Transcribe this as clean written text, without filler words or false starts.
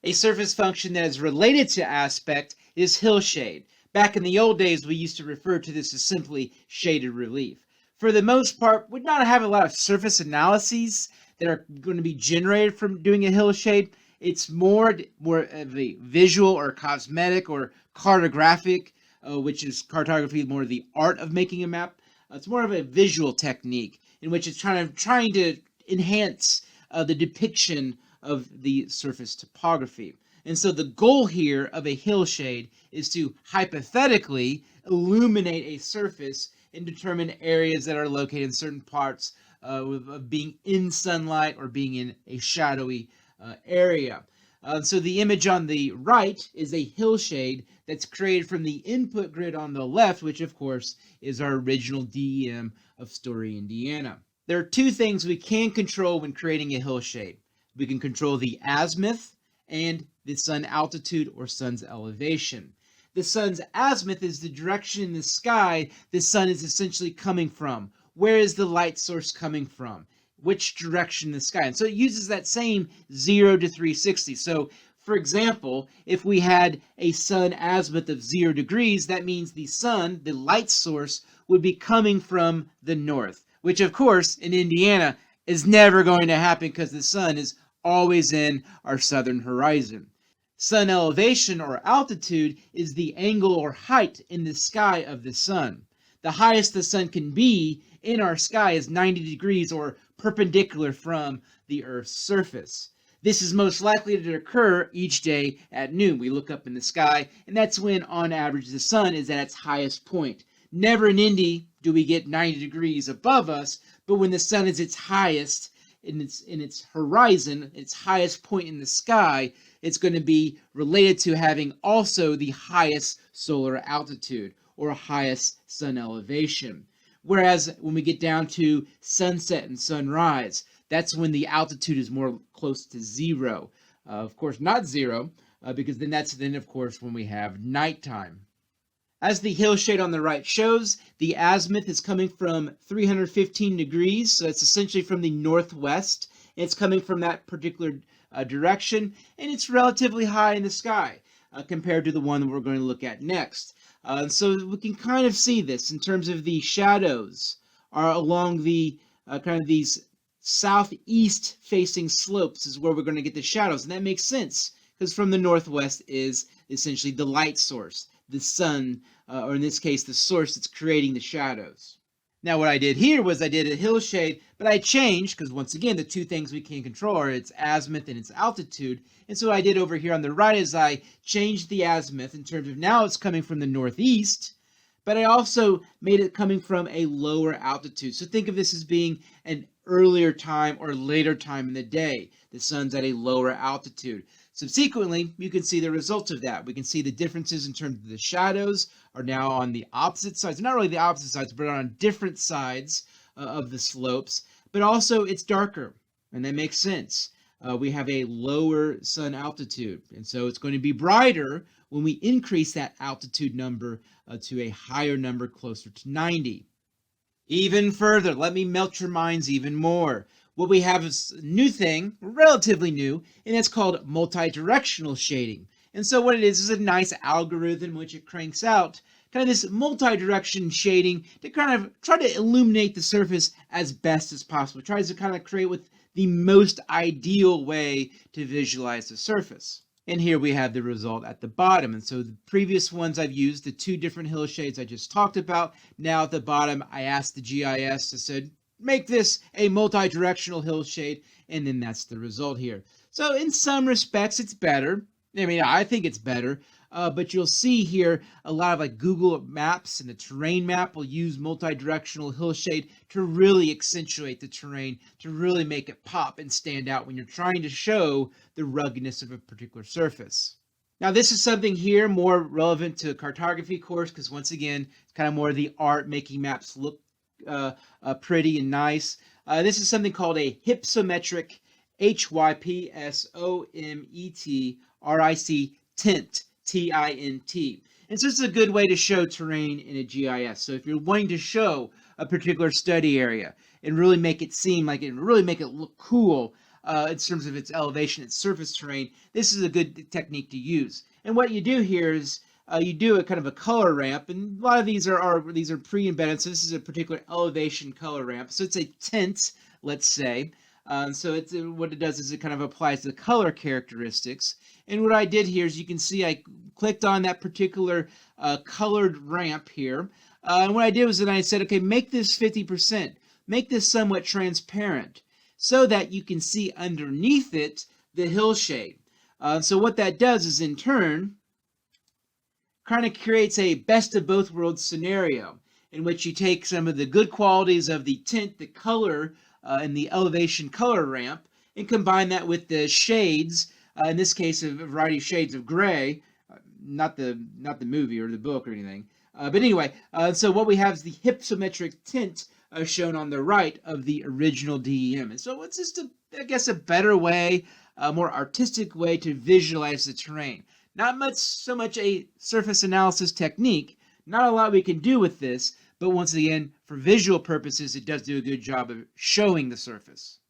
A surface function that is related to aspect is hillshade. Back in the old days, we used to refer to this as simply shaded relief. For the most part, we don't have a lot of surface analyses that are going to be generated from doing a hillshade. It's more of a visual or cosmetic or cartographic, which is cartography, more the art of making a map. It's more of a visual technique in which it's trying to enhance the depiction of the surface topography. And so the goal here of a hillshade is to hypothetically illuminate a surface and determine areas that are located in certain parts of being in sunlight or being in a shadowy area. So the image on the right is a hillshade that's created from the input grid on the left, which of course is our original DEM of Story, Indiana. There are two things we can control when creating a hillshade. We can control the azimuth and the sun altitude or sun's elevation. The sun's azimuth is the direction in the sky the sun is essentially coming from. Where is the light source coming from? Which direction in the sky? And so it uses that same 0 to 360. So, for example, if we had a sun azimuth of 0 degrees, that means the sun, the light source, would be coming from the north, which of course in Indiana is never going to happen because the sun is always in our southern horizon. Sun elevation or altitude is the angle or height in the sky of the sun. The highest the sun can be in our sky is 90 degrees or perpendicular from the Earth's surface. This is most likely to occur each day at noon. We look up in the sky, and that's when, on average, the sun is at its highest point. Never in Indy do we get 90 degrees above us, but when the sun is its highest in its horizon, its highest point in the sky, it's going to be related to having also the highest solar altitude or highest sun elevation. Whereas when we get down to sunset and sunrise, that's when the altitude is more close to 0. Of course, not 0, because then of course when we have nighttime. As the hillshade on the right shows, the azimuth is coming from 315 degrees, so it's essentially from the northwest. It's coming from that particular direction, and it's relatively high in the sky compared to the one that we're going to look at next. So we can kind of see this in terms of the shadows are along the kind of these southeast facing slopes is where we're going to get the shadows. And that makes sense because from the northwest is essentially the light source, the sun, or in this case, the source that's creating the shadows. Now what I did here was I did a hillshade, but I changed, because once again, the two things we can control are its azimuth and its altitude. And so what I did over here on the right is I changed the azimuth in terms of now it's coming from the northeast, but I also made it coming from a lower altitude. So think of this as being an earlier time or later time in the day. The sun's at a lower altitude. Subsequently, you can see the results of that. We can see the differences in terms of the shadows are now on the opposite sides. Not really the opposite sides, but on different sides of the slopes. But also, it's darker, and that makes sense. We have a lower sun altitude, and so it's going to be brighter when we increase that altitude number to a higher number closer to 90. Even further, let me melt your minds even more. What we have is a new thing, relatively new, and it's called multi-directional shading. And so what it is a nice algorithm which it cranks out kind of this multi-direction shading to kind of try to illuminate the surface as best as possible. It tries to kind of create with the most ideal way to visualize the surface. And here we have the result at the bottom. And so the previous ones I've used, the two different hillshades I just talked about. Now at the bottom, I asked the GIS to say, make this a multi-directional hillshade, and then that's the result here. So in some respects, it's better. I mean, I think it's better, but you'll see here a lot of like Google Maps and the terrain map will use multi-directional hillshade to really accentuate the terrain, to really make it pop and stand out when you're trying to show the ruggedness of a particular surface. Now, this is something here more relevant to a cartography course because once again, it's kind of more the art, making maps look pretty and nice. This is something called a hypsometric, Hypsometric tint, T-I-N-T. And so this is a good way to show terrain in a GIS. So if you're wanting to show a particular study area and really make it seem like it, really make it look cool, in terms of its elevation and surface terrain, this is a good technique to use. And what you do here is you do a kind of a color ramp, and a lot of these are pre-embedded. So this is a particular elevation color ramp. So it's a tint, let's say. So it's what it does is it kind of applies the color characteristics. And what I did here is you can see I clicked on that particular colored ramp here. And what I did was that I said, okay, make this 50%. Make this somewhat transparent so that you can see underneath it the hillshade. So what that does is in turn kind of creates a best of both worlds scenario in which you take some of the good qualities of the tint, the color, and the elevation color ramp and combine that with the shades, in this case a variety of shades of gray, not the movie or the book or anything. But anyway, so what we have is the hypsometric tint shown on the right of the original DEM. And so it's just, I guess, a better way, a more artistic way to visualize the terrain. Not so much a surface analysis technique, not a lot we can do with this, but once again, for visual purposes, it does do a good job of showing the surface.